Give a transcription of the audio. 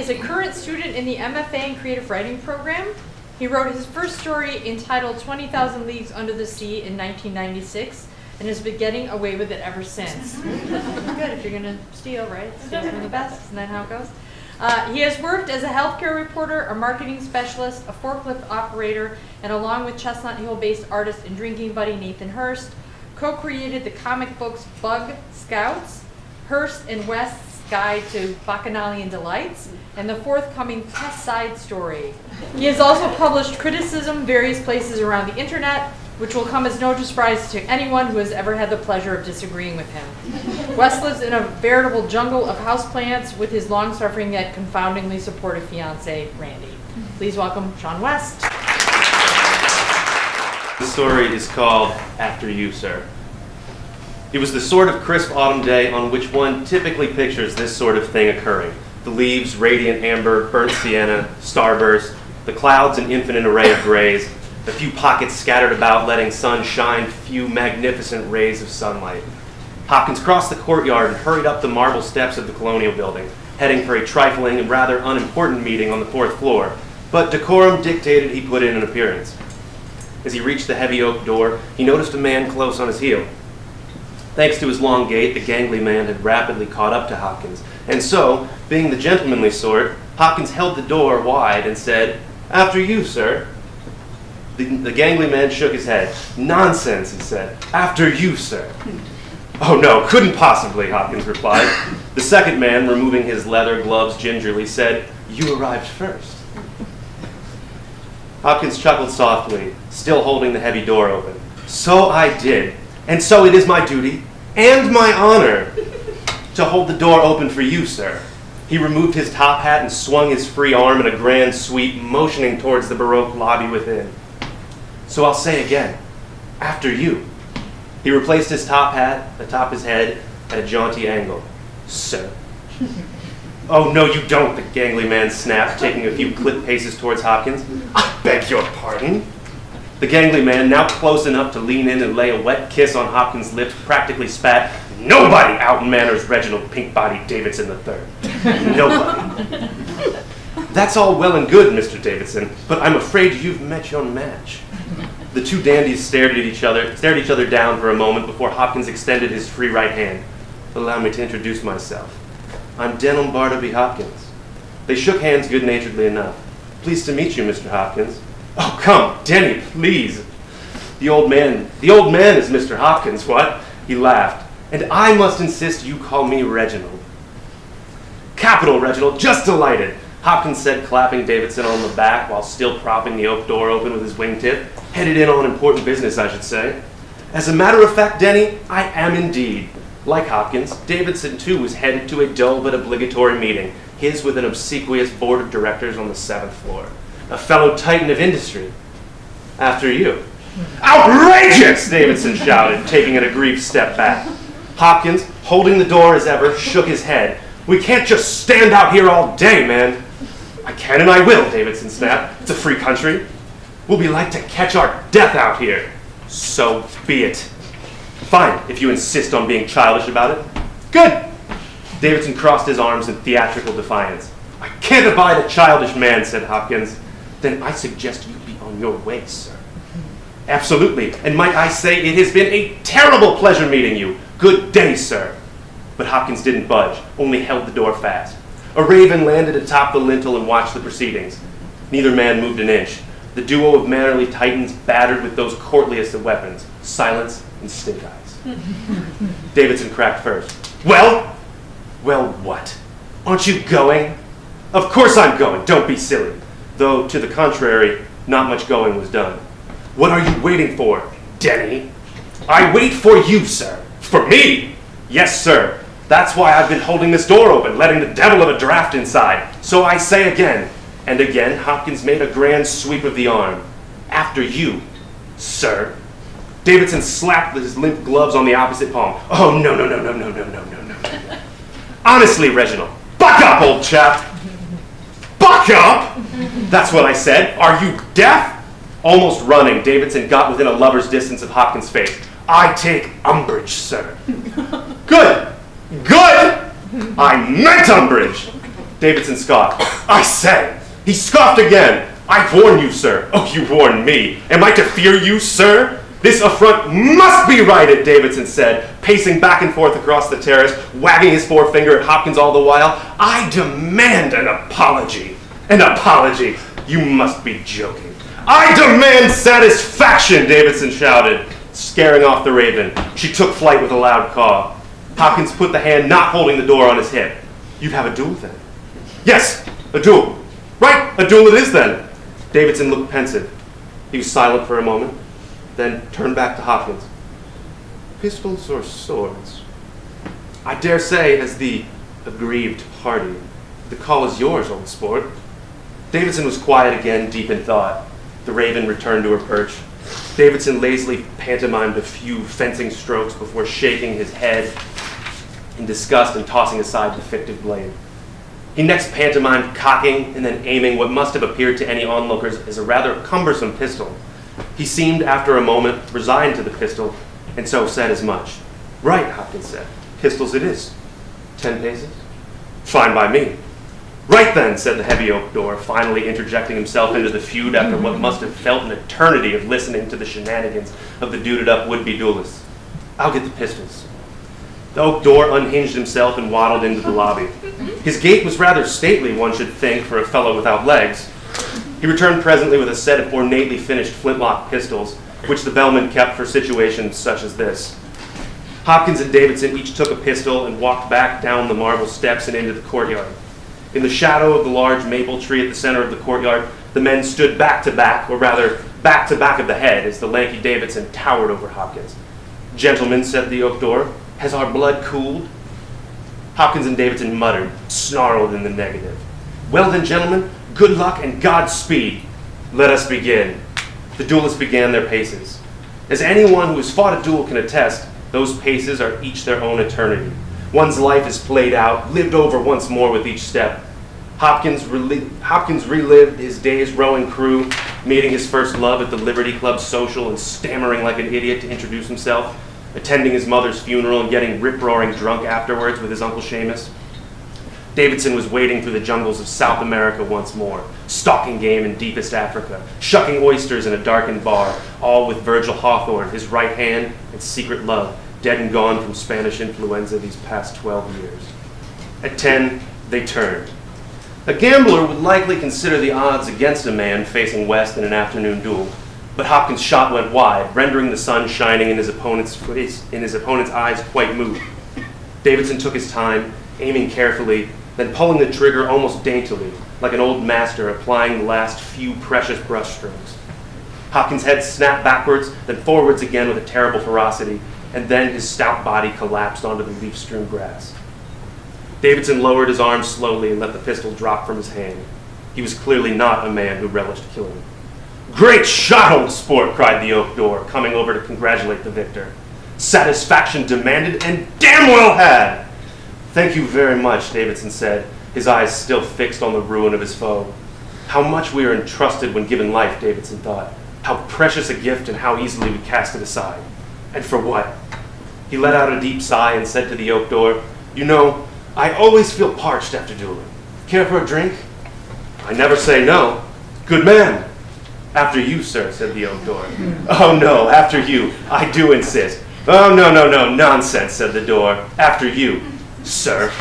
is a current student in the MFA in Creative Writing program. He wrote his first story entitled 20,000 Leagues Under the Sea in 1996 and has been getting away with it ever since. Good, if you're going to steal, right? Steal from the best, isn't that how it goes? He has worked as a healthcare reporter, a marketing specialist, a forklift operator, and along with Chestnut Hill-based artist and drinking buddy Nathan Hurst, co-created the comic books Bug Scouts, Hurst and West's Guide to Bacchanalian Delights, and the forthcoming Test Side Story. He has also published criticism various places around the internet, which will come as no surprise to anyone who has ever had the pleasure of disagreeing with him. West lives in a veritable jungle of houseplants with his long-suffering yet confoundingly supportive fiancée, Randy. Please welcome Sean West. The story is called After You, Sir. It was the sort of crisp autumn day on which one typically pictures this sort of thing occurring. The leaves, radiant amber, burnt sienna, starburst, the clouds an infinite array of grays, a few pockets scattered about letting sun shine few magnificent rays of sunlight. Hopkins crossed the courtyard and hurried up the marble steps of the Colonial Building, heading for a trifling and rather unimportant meeting on the 4th floor, but decorum dictated he put in an appearance. As he reached the heavy oak door, he noticed a man close on his heel. Thanks to his long gait, the gangly man had rapidly caught up to Hopkins, and so, being the gentlemanly sort, Hopkins held the door wide and said, "After you, sir." The gangly man shook his head. "Nonsense," he said. "After you, sir." "Oh no, couldn't possibly," Hopkins replied. The second man, removing his leather gloves gingerly, said, "You arrived first." Hopkins chuckled softly, still holding the heavy door open. "So I did. And so it is my duty and my honor to hold the door open for you, sir." He removed his top hat and swung his free arm in a grand sweep, motioning towards the Baroque lobby within. "So I'll say again, after you." He replaced his top hat atop his head at a jaunty angle. "Sir." "Oh, no, you don't," the gangly man snapped, taking a few clip paces towards Hopkins. "I beg your pardon." The gangly man, now close enough to lean in and lay a wet kiss on Hopkins' lips, practically spat, "Nobody outmanners Reginald Pinkbody Davidson III. Nobody." "That's all well and good, Mr. Davidson, but I'm afraid you've met your match." The two dandies stared each other down for a moment before Hopkins extended his free right hand. "Allow me to introduce myself. I'm Denham Barnaby Hopkins." They shook hands good-naturedly enough. "Pleased to meet you, Mr. Hopkins." "Oh, come, Denny, please." The old man is Mr. Hopkins, what?" He laughed. "And I must insist you call me Reginald." "Capital, Reginald, just delighted," Hopkins said, clapping Davidson on the back while still propping the oak door open with his wingtip. "Headed in on important business, I should say." "As a matter of fact, Denny, I am indeed." Like Hopkins, Davidson too was headed to a dull but obligatory meeting, his with an obsequious board of directors on the 7th floor. A fellow titan of industry. "After you." "Outrageous!" Davidson shouted, taking an aggrieved step back. Hopkins, holding the door as ever, shook his head. "We can't just stand out here all day, man." "I can and I will," Davidson snapped. "It's a free country. We'll be like to catch our death out here." "So be it." "Fine, if you insist on being childish about it." "Good." Davidson crossed his arms in theatrical defiance. "I can't abide a childish man," said Hopkins. "Then I suggest you be on your way, sir." "Absolutely, and might I say it has been a terrible pleasure meeting you. Good day, sir." But Hopkins didn't budge, only held the door fast. A raven landed atop the lintel and watched the proceedings. Neither man moved an inch. The duo of mannerly titans battered with those courtliest of weapons, silence and stink eyes. Davidson cracked first. Well, what? Aren't you going?" "Of course I'm going, don't be silly." Though, to the contrary, not much going was done. "What are you waiting for, Denny?" "I wait for you, sir." "For me?" "Yes, sir. That's why I've been holding this door open, letting the devil of a draft inside. So I say again," and again Hopkins made a grand sweep of the arm. "After you, sir." Davidson slapped his limp gloves on the opposite palm. "Oh, no. Honestly, Reginald, buck up, old chap." "Buck up?" "That's what I said. Are you deaf?" Almost running, Davidson got within a lover's distance of Hopkins' face. "I take umbrage, sir." Good! I meant umbrage!" Davidson scoffed. I say! He scoffed again! I warn you, sir. Oh, you warn me. Am I to fear you, sir? This affront must be righted, Davidson said, pacing back and forth across the terrace, wagging his forefinger at Hopkins all the while. I demand an apology. An apology? You must be joking. I demand satisfaction, Davidson shouted, scaring off the raven. She took flight with a loud caw. Hopkins put the hand not holding the door on his hip. You'd have a duel then? Yes, a duel. Right, a duel it is then. Davidson looked pensive. He was silent for a moment, then turned back to Hopkins. Pistols or swords? I dare say, as the aggrieved party, the call is yours, old sport. Davidson was quiet again, deep in thought. The raven returned to her perch. Davidson lazily pantomimed a few fencing strokes before shaking his head in disgust and tossing aside the fictive blade. He next pantomimed cocking and then aiming what must have appeared to any onlookers as a rather cumbersome pistol. He seemed, after a moment, resigned to the pistol, and so said as much. Right, Hopkins said. Pistols it is. 10 paces? Fine by me. Right then, said the heavy oak door, finally interjecting himself into the feud after what must have felt an eternity of listening to the shenanigans of the duded-up would-be duelists. I'll get the pistols. The oak door unhinged himself and waddled into the lobby. His gait was rather stately, one should think, for a fellow without legs. He returned presently with a set of ornately finished flintlock pistols, which the bellman kept for situations such as this. Hopkins and Davidson each took a pistol and walked back down the marble steps and into the courtyard. In the shadow of the large maple tree at the center of the courtyard, the men stood back to back, or rather, back to back of the head, as the lanky Davidson towered over Hopkins. Gentlemen, said the oak door, has our blood cooled? Hopkins and Davidson muttered, snarled in the negative. Well then, gentlemen, good luck and Godspeed. Let us begin. The duelists began their paces. As anyone who has fought a duel can attest, those paces are each their own eternity. One's life is played out, lived over once more with each step. Hopkins relived his day's rowing crew, meeting his first love at the Liberty Club social and stammering like an idiot to introduce himself, attending his mother's funeral and getting rip-roaring drunk afterwards with his Uncle Seamus. Davidson was wading through the jungles of South America once more, stalking game in deepest Africa, shucking oysters in a darkened bar, all with Virgil Hawthorne, his right hand, and secret love, dead and gone from Spanish influenza these past 12 years. At 10, they turned. A gambler would likely consider the odds against a man facing west in an afternoon duel, but Hopkins' shot went wide, rendering the sun shining in his opponent's eyes quite moved. Davidson took his time, aiming carefully, then pulling the trigger almost daintily, like an old master applying the last few precious brushstrokes. Hopkins' head snapped backwards, then forwards again with a terrible ferocity, and then his stout body collapsed onto the leaf-strewn grass. Davidson lowered his arm slowly and let the pistol drop from his hand. He was clearly not a man who relished killing. Great shot, old sport, cried the oak door, coming over to congratulate the victor. Satisfaction demanded and damn well had. Thank you very much, Davidson said, his eyes still fixed on the ruin of his foe. How much we are entrusted when given life, Davidson thought. How precious a gift and how easily we cast it aside. And for what? He let out a deep sigh and said to the oak door, You know, I always feel parched after dueling. Care for a drink? I never say no. Good man. After you, sir, said the oak door. Oh, no, after you. I do insist. Oh, no, nonsense, said the door. After you, sir.